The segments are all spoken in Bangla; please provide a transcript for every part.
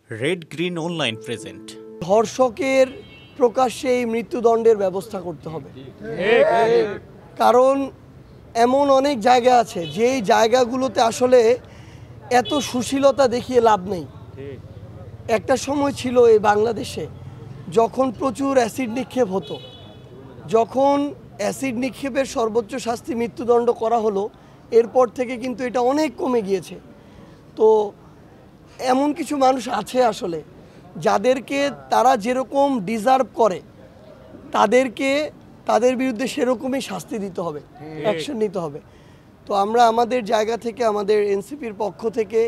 Red green online present. ধর্ষকের প্রকাশ্যে এই মৃত্যুদণ্ডের ব্যবস্থা করতে হবে, কারণ এমন অনেক জায়গা আছে যেই জায়গাগুলোতে আসলে এত সুশীলতা দেখিয়ে লাভ নেই। একটা সময় ছিল এই বাংলাদেশে যখন প্রচুর অ্যাসিড নিক্ষেপ হতো, যখন অ্যাসিড নিক্ষেপের সর্বোচ্চ শাস্তি মৃত্যুদণ্ড করা হলো, এরপর থেকে কিন্তু এটা অনেক কমে গিয়েছে। তো এমন কিছু মানুষ আছে আসলে যাদেরকে তারা যেরকম ডিজার্ভ করে তাদেরকে তাদের বিরুদ্ধে সেরকমই শাস্তি দিতে হবে, অ্যাকশন নিতে হবে। তো আমরা আমাদের জায়গা থেকে, আমাদের এনসিপির পক্ষ থেকে,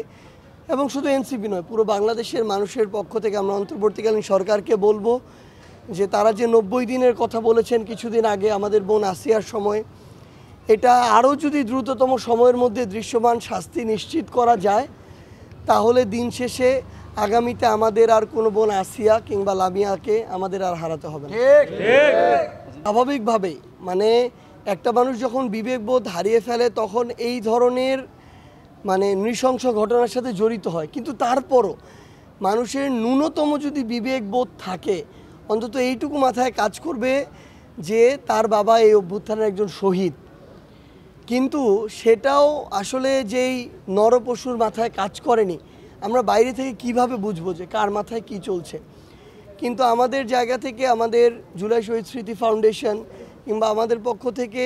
এবং শুধু এনসিপি নয়, পুরো বাংলাদেশের মানুষের পক্ষ থেকে আমরা অন্তর্বর্তীকালীন সরকারকে বলবো যে তারা যে 90 দিনের কথা বলেছেন কিছুদিন আগে আমাদের বোন আসিয়ার সময়, এটা আরও যদি দ্রুততম সময়ের মধ্যে দৃশ্যমান শাস্তি নিশ্চিত করা যায়, তাহলে দিন শেষে আগামীতে আমাদের আর কোনো বোন আসিয়া কিংবা লামিয়াকে আমাদের আর হারাতে হবে না। স্বাভাবিকভাবেই মানে একটা মানুষ যখন বিবেকবোধ হারিয়ে ফেলে তখন এই ধরনের নৃশংস ঘটনার সাথে জড়িত হয়, কিন্তু তারপরও মানুষের ন্যূনতম যদি বিবেকবোধ থাকে, অন্তত এইটুকু মাথায় কাজ করবে যে তার বাবা এই অভ্যুত্থানের একজন শহীদ। কিন্তু সেটাও আসলে যেই নরপশুর মাথায় কাজ করেনি, আমরা বাইরে থেকে কিভাবে বুঝবো যে কার মাথায় কি চলছে। কিন্তু আমাদের জায়গা থেকে, আমাদের জুলাই শহীদ স্মৃতি ফাউন্ডেশন কিংবা আমাদের পক্ষ থেকে,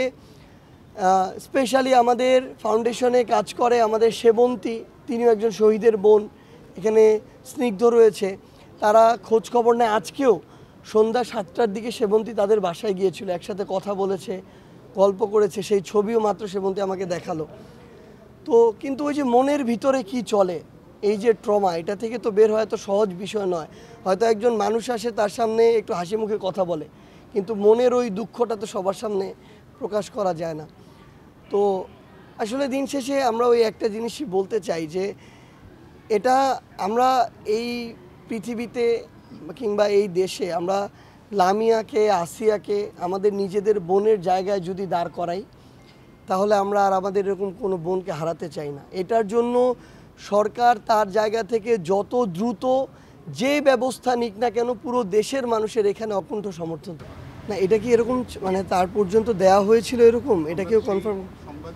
স্পেশালি আমাদের ফাউন্ডেশনে কাজ করে আমাদের সেবন্তী, তিনিও একজন শহীদের বোন, এখানে স্নিগ্ধ রয়েছে, তারা খোঁজ খবর নেয়। আজকেও সন্ধ্যা 7টার দিকে সেবন্তী তাদের বাসায় গিয়েছিল, একসাথে কথা বলেছে, গল্প করেছে, সেই ছবিও মাত্র সেবন্তী আমাকে দেখালো। তো কিন্তু ওই যে মনের ভিতরে কি চলে, এই যে ট্রমা, এটা থেকে তো বের হওয়া এত সহজ বিষয় নয়। হয়তো একজন মানুষ আসে, তার সামনে একটু হাসি মুখে কথা বলে, কিন্তু মনের ওই দুঃখটা তো সবার সামনে প্রকাশ করা যায় না। তো আসলে দিন শেষে আমরা ওই একটা জিনিসই বলতে চাই যে এটা আমরা এই পৃথিবীতে কিংবা এই দেশে আমরা লামিয়াকে, আসিয়াকে আমাদের নিজেদের বোনের জায়গায় যদি দাঁড় করাই, তাহলে আমরা আর আমাদের এরকম কোনো বোনকে হারাতে চাই না। এটার জন্য সরকার তার জায়গা থেকে যত দ্রুত যে ব্যবস্থা নিক না কেন, পুরো দেশের মানুষের এখানে অকুণ্ঠ সমর্থন। না, এটা কি এরকম তার পর্যন্ত দেয়া হয়েছিল এরকম? এটা কেউ কনফার্ম?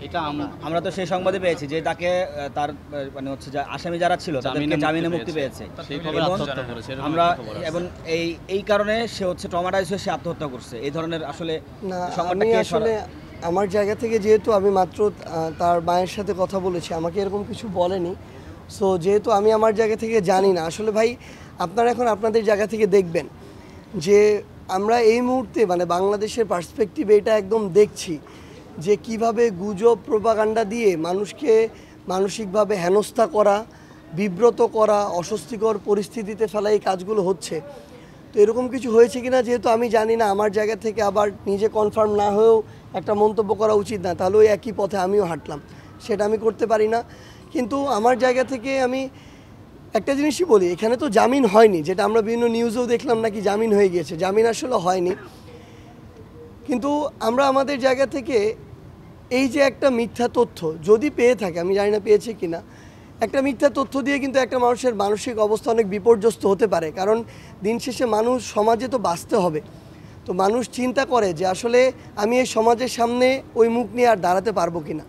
এটা আমরা তো সেই সংবাদে পেয়েছি যে তাকে তার হচ্ছে যে আসামি যারা ছিল তাদেরকে জামিনে মুক্তি পেয়েছে আমরা, এবং এই কারণে সে হচ্ছে ট্রমাটাইজ হয়ে সে আত্মহত্যা করছে। এই ধরনের আসলে না, আমি আসলে আমার জায়গা থেকে, যেহেতু আমি মাত্র তার মায়ের সাথে কথা বলেছি, আমাকে এরকম কিছু বলেনি। সো যেহেতু আমি আমার জায়গা থেকে জানি না, আসলে ভাই আপনারা এখন আপনাদের জায়গা থেকে দেখবেন যে আমরা এই মুহূর্তে বাংলাদেশের পার্সপেক্টিভে এটা একদম দেখছি যে কিভাবে গুজব প্রোপাগান্ডা দিয়ে মানুষকে মানসিকভাবে হেনস্থা করা, বিব্রত করা, অস্বস্তিকর পরিস্থিতিতে ফেলা, এই কাজগুলো হচ্ছে। তো এরকম কিছু হয়েছে কিনা যেহেতু আমি জানি না, আমার জায়গা থেকে আবার নিজে কনফার্ম না হয়েও একটা মন্তব্য করা উচিত না, তাহলে ওই একই পথে আমিও হাঁটলাম, সেটা আমি করতে পারি না। কিন্তু আমার জায়গা থেকে আমি একটা জিনিসই বলি, এখানে তো জামিন হয়নি, যেটা আমরা বিভিন্ন নিউজেও দেখলাম নাকি জামিন হয়ে গিয়েছে, জামিন আসলে হয়নি। কিন্তু আমরা আমাদের জায়গা থেকে এই যে একটা মিথ্যা তথ্য যদি পেয়ে থাকে, আমি জানি না পেয়েছে কিনা, একটা মিথ্যা তথ্য দিয়ে কিন্তু একটা মানুষের মানসিক অবস্থা অনেক বিপর্যস্ত হতে পারে। কারণ দিন শেষে মানুষ সমাজে তো বাঁচতে হবে, তো মানুষ চিন্তা করে যে আসলে আমি এই সমাজের সামনে ওই মুখ নিয়ে আর দাঁড়াতে পারবো কিনা।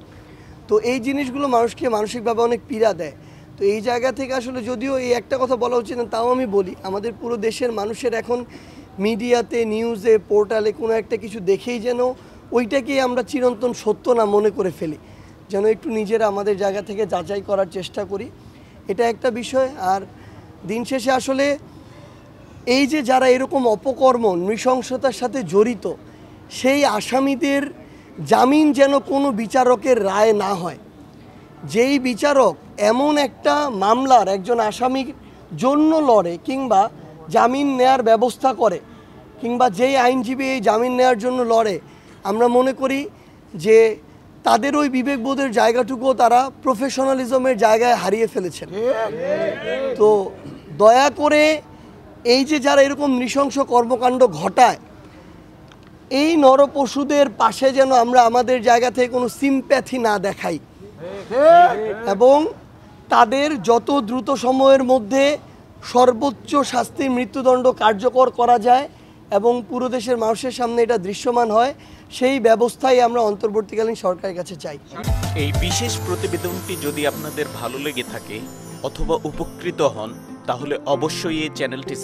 তো এই জিনিসগুলো মানুষকে মানসিকভাবে অনেক পীড়া দেয়। তো এই জায়গা থেকে আসলে, যদিও এই একটা কথা বলা উচিত না, তাও আমি বলি, আমাদের পুরো দেশের মানুষের এখন মিডিয়াতে, নিউজে, পোর্টালে কোনো একটা কিছু দেখেই যেন ওইটাকেই আমরা চিরন্তন সত্য না মনে করে ফেলি, যেন একটু নিজেরা আমাদের জায়গা থেকে যাচাই করার চেষ্টা করি, এটা একটা বিষয়। আর দিন শেষে আসলে এই যে যারা এরকম অপকর্ম, নৃশংসতার সাথে জড়িত, সেই আসামিদের জামিন যেন কোনো বিচারকের রায় না হয়। যেই বিচারক এমন একটা মামলার একজন আসামির জন্য লড়ে কিংবা জামিন নেয়ার ব্যবস্থা করে, কিংবা যেই আইনজীবী এই জামিন নেয়ার জন্য লড়ে, আমরা মনে করি যে তাদের ওই বিবেকবোধের জায়গাটুকুও তারা প্রফেশনালিজমের জায়গায় হারিয়ে ফেলেছেন। তো দয়া করে এই যে যারা এরকম নৃশংস কর্মকাণ্ড ঘটায়, এই নরপশুদের পাশে যেন আমরা আমাদের জায়গা থেকে কোনো সিম্প্যাথি না দেখাই, এবং তাদের যত দ্রুত সময়ের মধ্যে সর্বোচ্চ শাস্তির মৃত্যুদণ্ড কার্যকর করা যায় এবং পুরো দেশের মানুষের সামনে এটা দৃশ্যমান হয়, সেই ব্যবস্থাই আমরা অন্তর্বর্তীকালীন সরকারের কাছে চাই। এই বিশেষ প্রতিবেদনটি যদি আপনাদের ভালো লেগে থাকে অথবা উপকৃত হন তাহলে অবশ্যই এই চ্যানেলটি